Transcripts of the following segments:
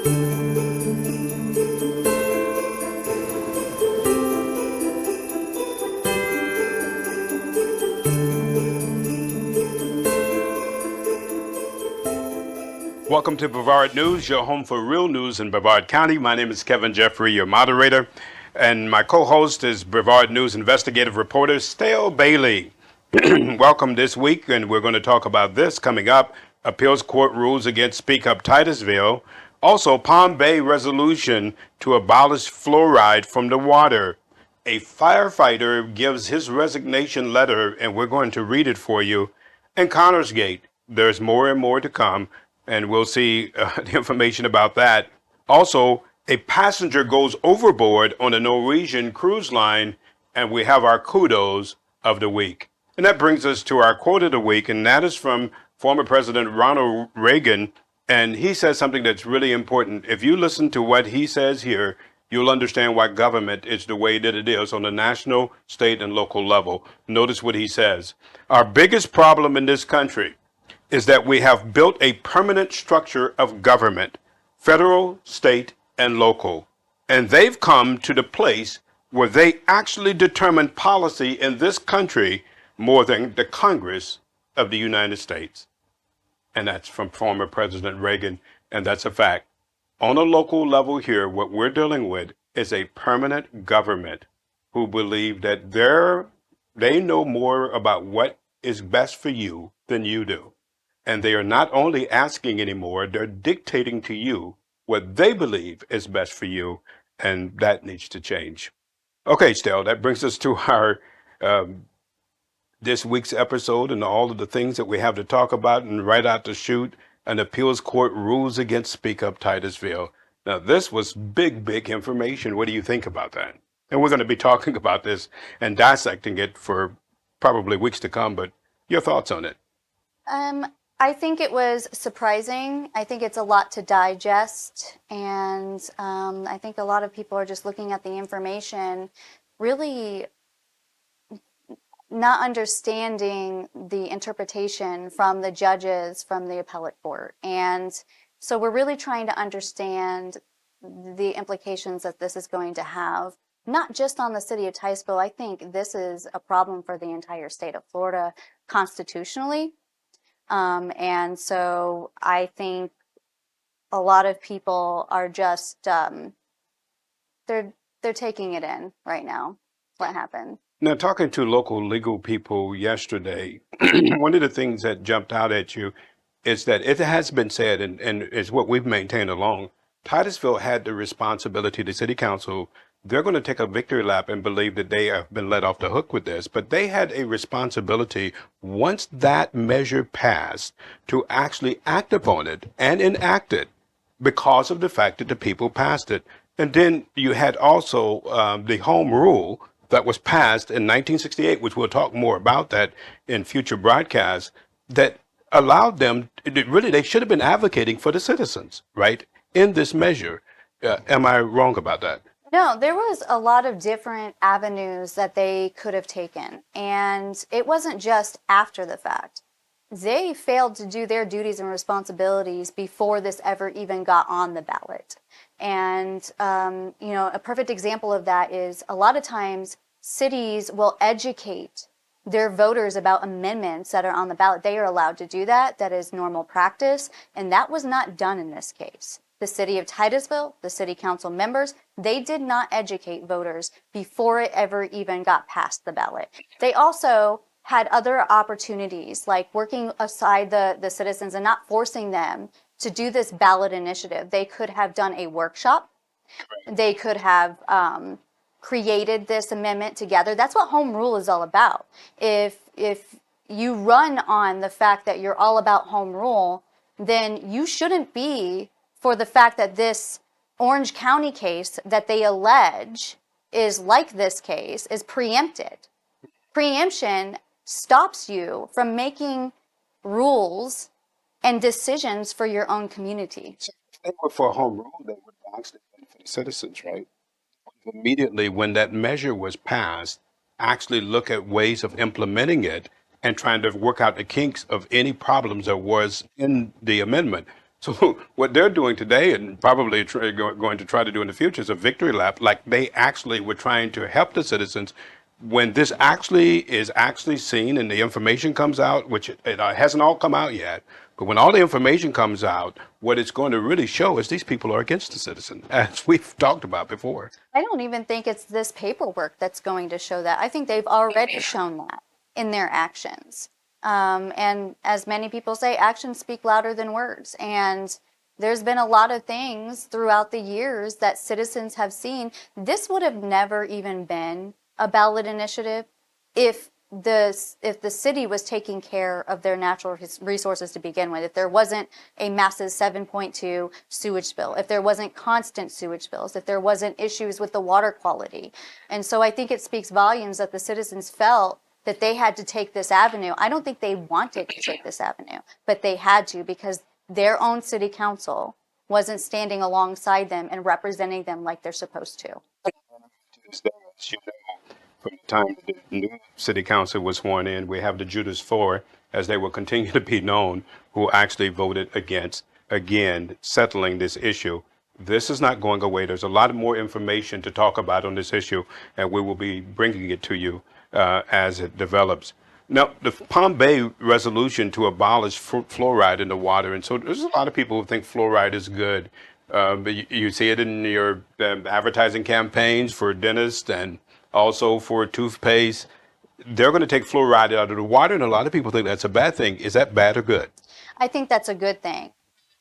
Welcome to Brevard News, your home for real news in Brevard County. My name is Kevin Jeffrey, your moderator, and my co-host is Brevard News investigative reporter Stale Bailey. Welcome this week, and we're going to talk about this coming up. Appeals court rules against Speak Up Titusville. Also, Palm Bay resolution to abolish fluoride from the water. A firefighter gives his resignation letter, and we're going to read it for you. And Connersgate, there's more and more to come, and we'll see the information about that. Also, a passenger goes overboard on a Norwegian cruise line, and we have our kudos of the week. And that brings us to our quote of the week, and that is from former President Ronald Reagan, and he says something that's really important. If you listen to what he says here, you'll understand why government is the way that it is on the national, state, and local level. Notice what he says. Our biggest problem in this country is that we have built a permanent structure of government, federal, state, and local. And they've come to the place where they actually determine policy in this country more than the Congress of the United States. And that's from former President Reagan, and that's a fact. On a local level here, what we're dealing with is a permanent government who believe that they know more about what is best for you than you do. And they are not only asking anymore, they're dictating to you what they believe is best for you, and that needs to change. Okay, Stell, that brings us to our this week's episode and all of the things that we have to talk about. And right out the chute, an appeals court rules against Speak Up Titusville. Now, this was big information. What do you think about that? And we're going to be talking about this and dissecting it for probably weeks to come, but your thoughts on it? I think it was surprising. I think it's a lot to digest, and I think a lot of people are just looking at the information, really not understanding the interpretation from the judges from the appellate court. And so we're really trying to understand the implications that this is going to have, not just on the city of Titusville. I think this is a problem for the entire state of Florida constitutionally. And so I think a lot of people are just, they're taking it in right now, what happened. Now, talking to local legal people yesterday, one of the things that jumped out at you is that it has been said, and is what we've maintained along, Titusville had the responsibility, the city council, they're going to take a victory lap and believe that they have been let off the hook with this, but they had a responsibility once that measure passed to actually act upon it and enact it because of the fact that the people passed it. And then you had also the home rule that was passed in 1968, which we'll talk more about that in future broadcasts, that allowed them, really, they should have been advocating for the citizens, right, in this measure. Am I wrong about that? No, there was a lot of different avenues that they could have taken, and it wasn't just after the fact. They failed to do their duties and responsibilities before this ever even got on the ballot. And, a perfect example of that is a lot of times cities will educate their voters about amendments that are on the ballot. They are allowed to do that. That is normal practice, and that was not done in this case. The city of Titusville, the city council members, they did not educate voters before it ever even got past the ballot. They also had other opportunities, like working aside the citizens and not forcing them to do this ballot initiative. They could have done a workshop. They could have created this amendment together. That's what home rule is all about. If you run on the fact that you're all about home rule, then you shouldn't be for the fact that this Orange County case that they allege is like this case is preempted. Preemption stops you from making rules and decisions for your own community. So if they were for a home rule, they would have actually been for the citizens, right? Immediately when that measure was passed, actually look at ways of implementing it and trying to work out the kinks of any problems there was in the amendment. So what they're doing today, and probably going to try to do in the future, is a victory lap. Like they actually were trying to help the citizens. When this actually is actually seen and the information comes out, which it hasn't all come out yet, but when all the information comes out, what it's going to really show is these people are against the citizen, as we've talked about before. I don't even think it's this paperwork that's going to show that. I think they've already shown that in their actions. And as many people say, actions speak louder than words. And there's been a lot of things throughout the years that citizens have seen. This would have never even been a ballot initiative if the city was taking care of their natural resources to begin with, if there wasn't a massive 7.2 sewage spill, if there wasn't constant sewage spills, if there wasn't issues with the water quality. And so I think it speaks volumes that the citizens felt that they had to take this avenue. I don't think they wanted to take this avenue, but they had to because their own city council wasn't standing alongside them and representing them like they're supposed to. From the time the new city council was sworn in, we have the Judas Four, as they will continue to be known, who actually voted against, again, settling this issue. This is not going away. There's a lot more information to talk about on this issue, and we will be bringing it to you as it develops. Now, the Palm Bay resolution to abolish fluoride in the water, and so there's a lot of people who think fluoride is good. But you see it in your advertising campaigns for dentists and also for toothpaste. They're going to take fluoride out of the water, and a lot of people think that's a bad thing. Is that bad or good? I think that's a good thing.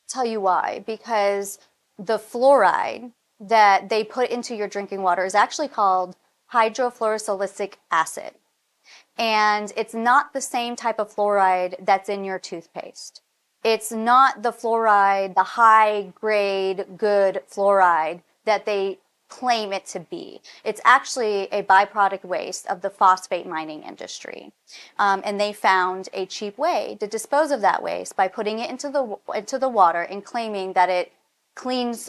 Tell you why. Because the fluoride that they put into your drinking water is actually called hydrofluorosilicic acid. And it's not the same type of fluoride that's in your toothpaste. It's not the fluoride, the high grade, good fluoride that they claim it to be. It's actually a byproduct waste of the phosphate mining industry. And they found a cheap way to dispose of that waste by putting it into the water and claiming that it cleans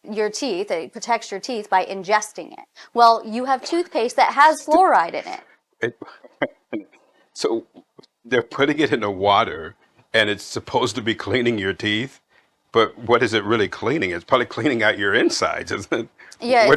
your teeth, it protects your teeth by ingesting it. Well, you have toothpaste that has fluoride in it. So they're putting it in the water, and it's supposed to be cleaning your teeth. But what is it really cleaning? It's probably cleaning out your insides, isn't it? Yeah,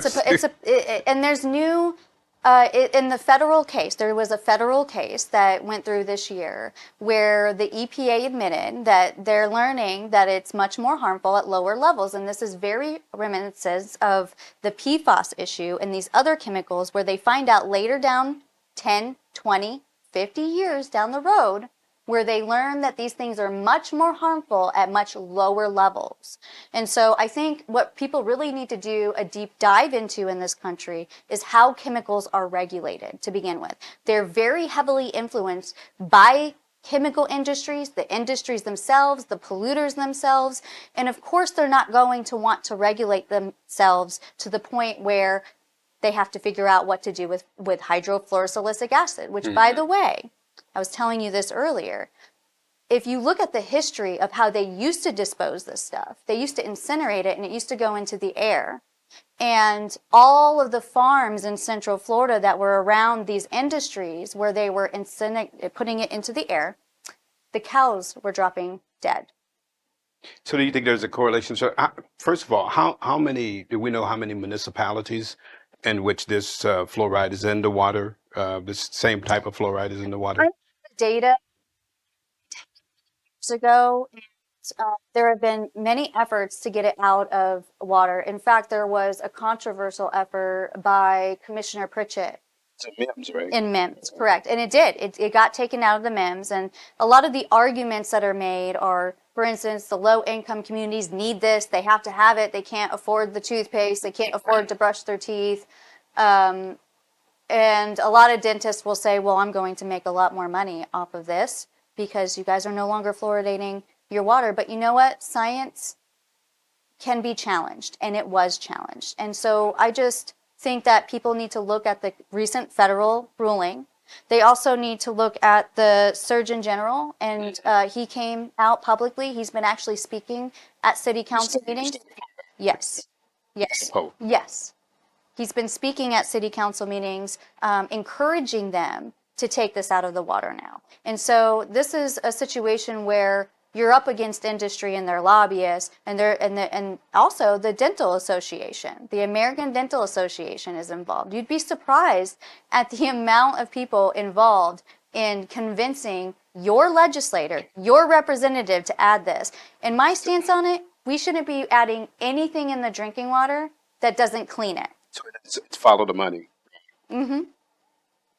and there's new, in the federal case, there was a federal case that went through this year where the EPA admitted that they're learning that it's much more harmful at lower levels. And this is very reminiscent of the PFAS issue and these other chemicals where they find out later down 10, 20, 50 years down the road where they learn that these things are much more harmful at much lower levels. And so I think what people really need to do a deep dive into in this country is how chemicals are regulated to begin with. They're very heavily influenced by chemical industries, the industries themselves, the polluters themselves, and of course they're not going to want to regulate themselves to the point where they have to figure out what to do with hydrofluorosilicic acid, which, by the way, I was telling you this earlier. If you look at the history of how they used to dispose this stuff, they used to incinerate it and it used to go into the air. And all of the farms in Central Florida that were around these industries where they were putting it into the air, the cows were dropping dead. So do you think there's a correlation? So first of all, how many, do we know how many municipalities in which this fluoride is in the water? This same type of fluoride is in the water? Data years ago, and there have been many efforts to get it out of water. In fact, there was a controversial effort by Commissioner Pritchett. It's in MIMS, right? In MIMS, correct. And it did. It got taken out of the MIMS. And a lot of the arguments that are made are, for instance, the low-income communities need this. They have to have it. They can't afford the toothpaste. They can't afford to brush their teeth. And a lot of dentists will say, well, I'm going to make a lot more money off of this because you guys are no longer fluoridating your water. But you know what? Science can be challenged, and it was challenged. And so I just think that people need to look at the recent federal ruling. They also need to look at the Surgeon General, and he came out publicly. He's been actually speaking at city council meetings. Yes. Yes. Yes. He's been speaking at city council meetings, encouraging them to take this out of the water now. And so this is a situation where you're up against industry and their lobbyists, and also the dental association. The American Dental Association is involved. You'd be surprised at the amount of people involved in convincing your legislator, your representative, to add this. And my stance on it, we shouldn't be adding anything in the drinking water that doesn't clean it. So it's follow the money.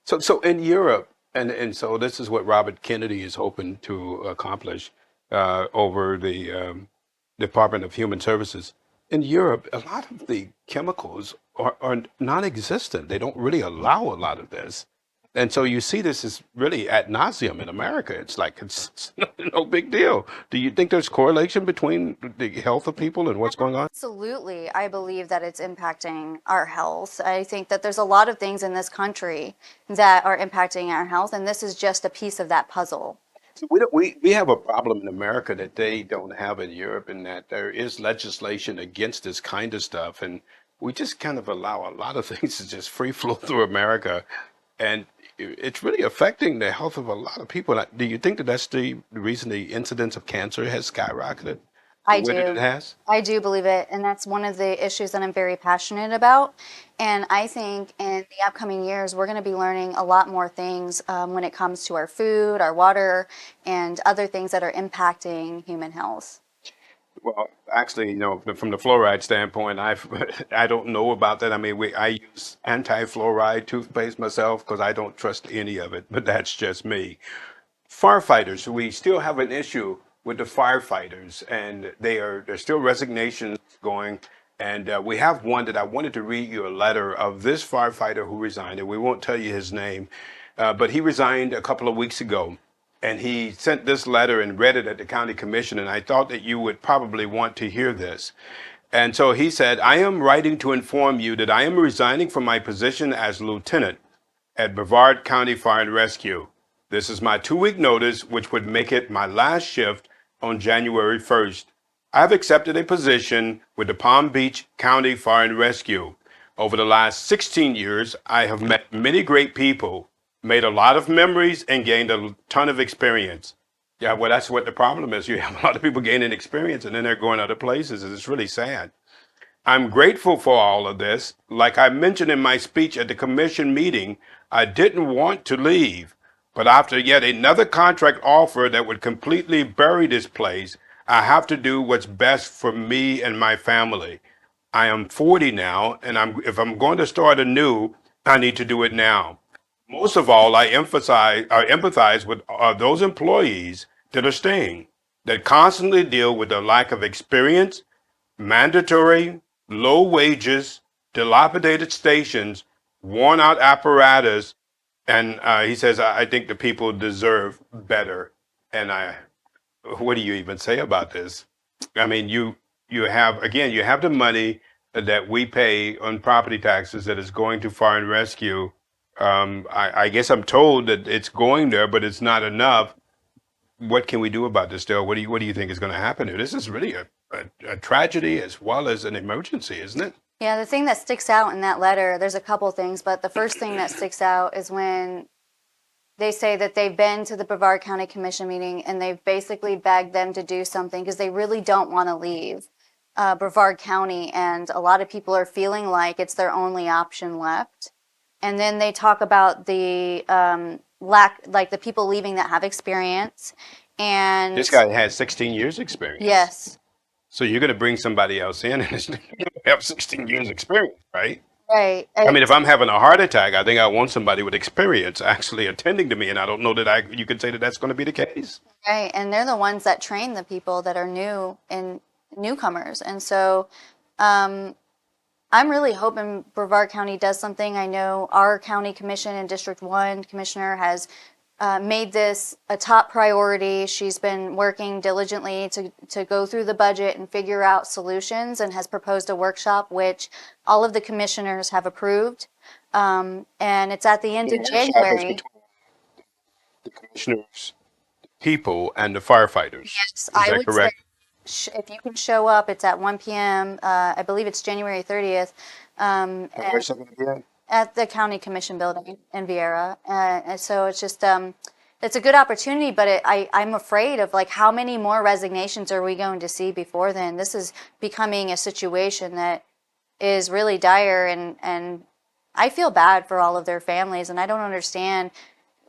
So in Europe, and so this is what Robert Kennedy is hoping to accomplish over the Department of Human Services. In Europe, a lot of the chemicals are non-existent. They don't really allow a lot of this. And so you see this is really ad nauseum in America. It's like it's no big deal. Do you think there's correlation between the health of people and what's going on? Absolutely. I believe that it's impacting our health. I think that there's a lot of things in this country that are impacting our health, and this is just a piece of that puzzle. We have a problem in America that they don't have in Europe, in that there is legislation against this kind of stuff, and we just kind of allow a lot of things to just free flow through America, and it's really affecting the health of a lot of people. Do you think that that's the reason the incidence of cancer has skyrocketed I the way that it do. has? I do believe it, and that's one of the issues that I'm very passionate about. And I think in the upcoming years, we're going to be learning a lot more things when it comes to our food, our water, and other things that are impacting human health. Well, actually, from the fluoride standpoint, I don't know about that. I mean, I use anti-fluoride toothpaste myself because I don't trust any of it, but that's just me. Firefighters, we still have an issue with the firefighters, and there's still resignations going. And we have one that I wanted to read you a letter of this firefighter who resigned, and we won't tell you his name, but he resigned a couple of weeks ago. And he sent this letter and read it at the county commission, and I thought that you would probably want to hear this. And so he said, I am writing to inform you that I am resigning from my position as lieutenant at Brevard County Fire and Rescue. This is my 2-week notice, which would make it my last shift on January 1st. I've accepted a position with the Palm Beach County Fire and Rescue. Over the last 16 years, I have met many great people, made a lot of memories, and gained a ton of experience. Yeah, well, that's what the problem is. You have a lot of people gaining experience, and then they're going other places, and it's really sad. I'm grateful for all of this. Like I mentioned in my speech at the commission meeting, I didn't want to leave, but after yet another contract offer that would completely bury this place, I have to do what's best for me and my family. I am 40 now, and if I'm going to start anew, I need to do it now. Most of all, I empathize with those employees that are staying, that constantly deal with the lack of experience, mandatory, low wages, dilapidated stations, worn out apparatus, and he says, I think the people deserve better. And what do you even say about this? I mean, you have the money that we pay on property taxes that is going to fire and rescue. I guess I'm told that it's going there, but it's not enough. What can we do about this, Dale? What do you think is going to happen here? This is really a tragedy as well as an emergency, isn't it? Yeah, the thing that sticks out in that letter, there's a couple things, but the first thing that sticks out is when they say that they've been to the Brevard County Commission meeting and they've basically begged them to do something because they really don't want to leave Brevard County, and a lot of people are feeling like it's their only option left. And then they talk about the like the people leaving that have experience. And This guy has 16 years experience. yes, So you're going to bring somebody else in and have 16 years experience, right? right. I mean, if I'm having a heart attack, I think I want somebody with experience actually attending to me, and I don't know that you could say that that's going to be the case. Right, and they're the ones that train the people that are new and newcomers. And so I'm really hoping Brevard County does something. I know our county commission and District 1 commissioner has made this a top priority. She's been working diligently to go through the budget and figure out solutions, and has proposed a workshop which all of the commissioners have approved. And it's at the end of January. Between the commissioners, people, and the firefighters. Yes, Is I that would correct? say if you can show up, it's at 1 p.m. I believe it's January 30th. Where's that going to be at? At the County Commission building in Vieira. And so it's just, it's a good opportunity, but I'm afraid of like how many more resignations are we going to see before then? This is becoming a situation that is really dire, and I feel bad for all of their families, and I don't understand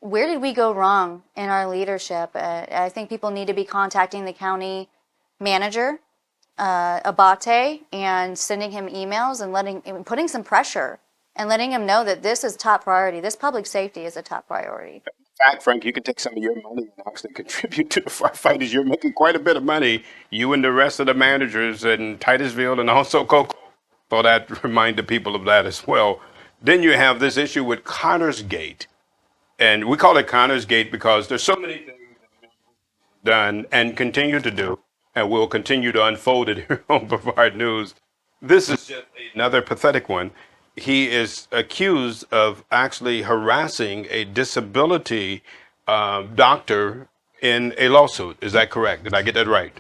where did we go wrong in our leadership. I think people need to be contacting the county manager, Abate, and sending him emails and putting some pressure and letting him know that this is top priority. This public safety is a top priority. In fact, Frank, you can take some of your money and actually contribute to the firefighters. You're making quite a bit of money, you and the rest of the managers in Titusville and also Cocoa. So that remind the people of that as well. Then you have this issue with Connersgate. And we call it Connersgate because there's so many things done and continue to do, and will continue to unfold it here on Brevard News. This is just another pathetic one. He is accused of actually harassing a disability doctor in a lawsuit. Is that correct? Did I get that right?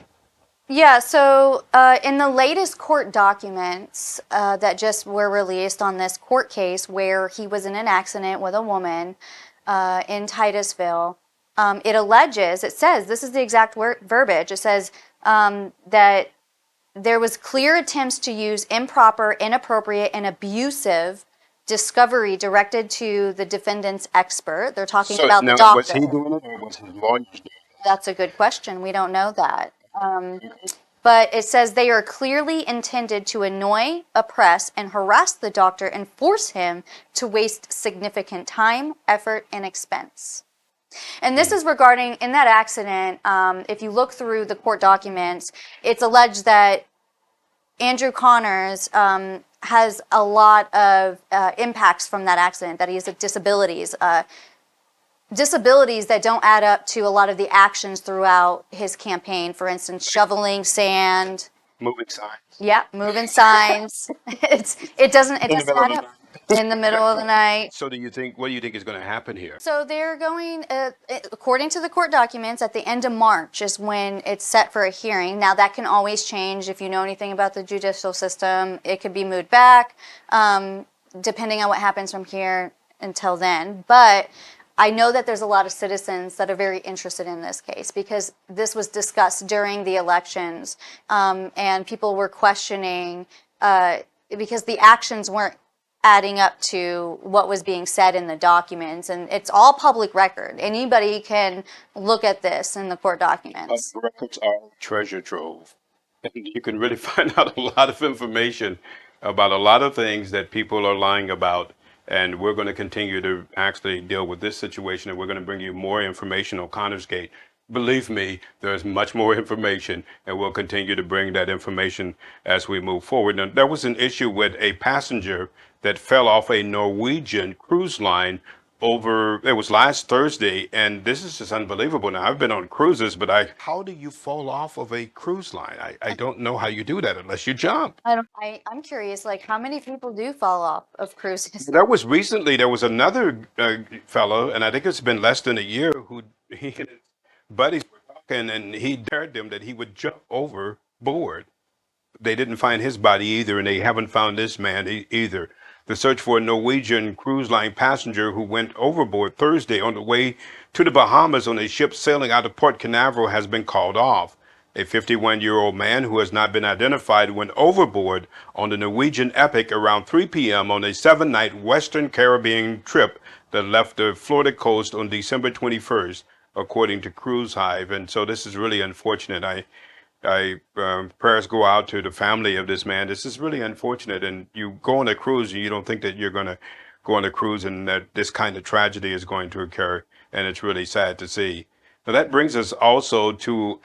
Yeah, so in the latest court documents that just were released on this court case where he was in an accident with a woman in Titusville, it says, this is the exact verbiage, it says that there was clear attempts to use improper, inappropriate, and abusive discovery directed to the defendant's expert. They're talking So about the now, was doctor. he doing it or was his lawyers doing it? That's a good question. We don't know that. But it says they are clearly intended to annoy, oppress, and harass the doctor and force him to waste significant time, effort, and expense. And this is regarding, in that accident, if you look through the court documents, it's alleged that Andrew Connors has a lot of impacts from that accident, that he has disabilities. Disabilities that don't add up to a lot of the actions throughout his campaign. For instance, shoveling sand. Moving signs. Yeah, moving signs. It doesn't In the middle add of the up night. in the middle of the night. So what do you think is going to happen here? So they're going, according to the court documents, at the end of March is when it's set for a hearing. Now that can always change. If you know anything about the judicial system, it could be moved back, depending on what happens from here until then. But I know that there's a lot of citizens that are very interested in this case because this was discussed during the elections, and people were questioning because the actions weren't adding up to what was being said in the documents, and it's all public record. Anybody can look at this in the court documents. Records are treasure trove, and you can really find out a lot of information about a lot of things that people are lying about. And we're going to continue to actually deal with this situation, and we're going to bring you more information on Connersgate. Believe me, there's much more information, and we'll continue to bring that information as we move forward. Now, there was an issue with a passenger that fell off a Norwegian cruise line it was last Thursday, and this is just unbelievable. Now, I've been on cruises, but how do you fall off of a cruise line? I don't know how you do that unless you jump. I'm curious, like how many people do fall off of cruises? There was another fellow, and I think it's been less than a year, who he and his buddies were talking, and he dared them that he would jump overboard. They didn't find his body either, and they haven't found this man either. The search for a Norwegian cruise line passenger who went overboard Thursday on the way to the Bahamas on a ship sailing out of Port Canaveral has been called off. A 51-year-old man who has not been identified went overboard on the Norwegian Epic around 3 p.m. on a 7-night Western Caribbean trip that left the Florida coast on December 21st, according to Cruise Hive. And so this is really unfortunate. Prayers go out to the family of this man. This is really unfortunate. And you go on a cruise and you don't think that you're going to go on a cruise and that this kind of tragedy is going to occur. And it's really sad to see. Now that brings us also to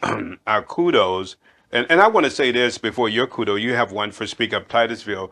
our kudos. And I want to say this before your kudo. You have one for Speak Up Titusville,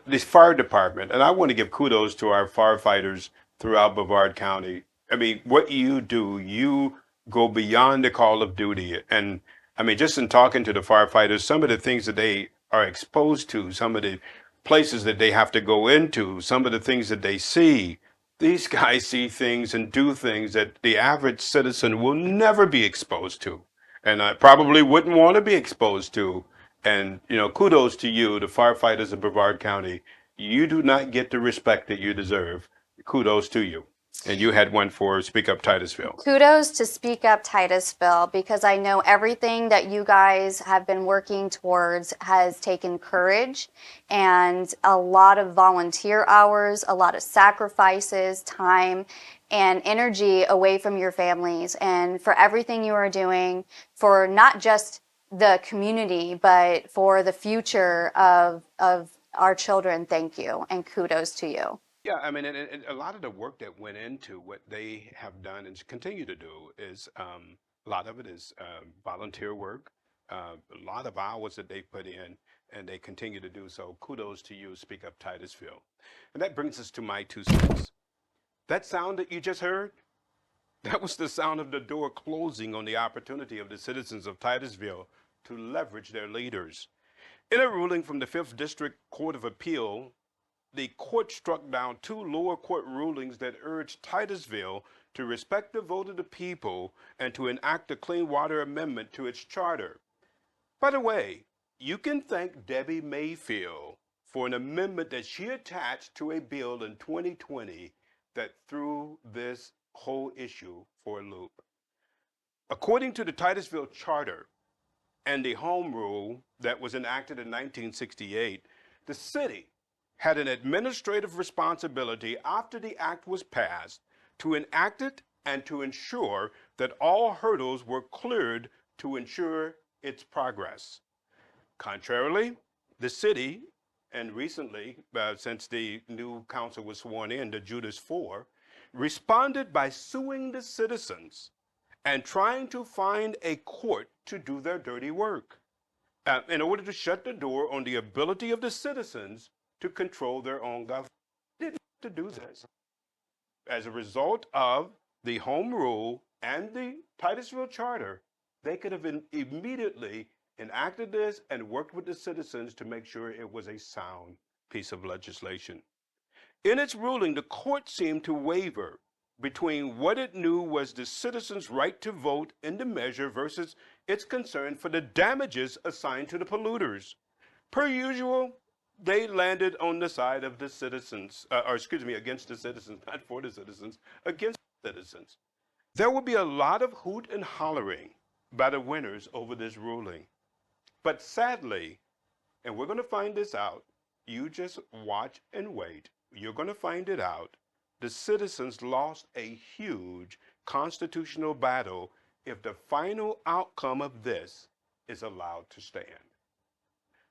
the fire department. And I want to give kudos to our firefighters throughout Brevard County. I mean, what you do, you go beyond the call of duty. And I mean, just in talking to the firefighters, some of the things that they are exposed to, some of the places that they have to go into, some of the things that they see, these guys see things and do things that the average citizen will never be exposed to, and I probably wouldn't want to be exposed to. And, kudos to you, the firefighters of Brevard County. You do not get the respect that you deserve. Kudos to you. And you had one for Speak Up Titusville. Kudos to Speak Up Titusville, because I know everything that you guys have been working towards has taken courage and a lot of volunteer hours, a lot of sacrifices, time, and energy away from your families, and for everything you are doing for not just the community, but for the future of our children. Thank you, and kudos to you. Yeah, I mean, and a lot of the work that went into what they have done and continue to do is a lot of it is volunteer work, a lot of hours that they put in, and they continue to do so. Kudos to you, Speak Up Titusville. And that brings us to my 2 cents. That sound that you just heard, that was the sound of the door closing on the opportunity of the citizens of Titusville to leverage their leaders. In a ruling from the 5th District Court of Appeal, the court struck down 2 lower court rulings that urged Titusville to respect the vote of the people and to enact the Clean Water Amendment to its charter. By the way, you can thank Debbie Mayfield for an amendment that she attached to a bill in 2020 that threw this whole issue for a loop. According to the Titusville Charter and the Home Rule that was enacted in 1968, the city had an administrative responsibility after the act was passed to enact it and to ensure that all hurdles were cleared to ensure its progress. Contrarily, the city, and recently, since the new council was sworn in, the Judas 4, responded by suing the citizens and trying to find a court to do their dirty work in order to shut the door on the ability of the citizens to control their own government. They didn't have to do this. As a result of the Home Rule and the Titusville Charter, they could have immediately enacted this and worked with the citizens to make sure it was a sound piece of legislation. In its ruling, the court seemed to waver between what it knew was the citizens' right to vote in the measure versus its concern for the damages assigned to the polluters. Per usual, they landed on the side of the citizens, against the citizens, not for the citizens, against the citizens. There will be a lot of hoot and hollering by the winners over this ruling. But sadly, and we're going to find this out, you just watch and wait, you're going to find it out, the citizens lost a huge constitutional battle if the final outcome of this is allowed to stand.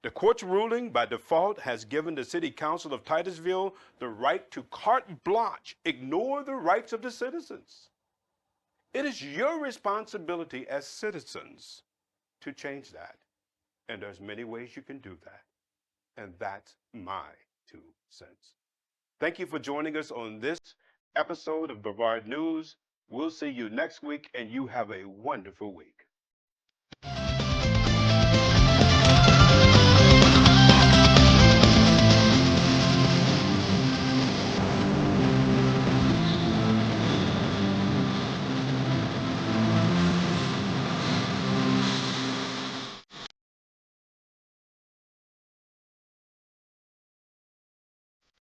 The court's ruling by default has given the City Council of Titusville the right to carte blanche ignore the rights of the citizens. It is your responsibility as citizens to change that. And there's many ways you can do that. And that's my 2 cents. Thank you for joining us on this episode of Brevard News. We'll see you next week, and you have a wonderful week.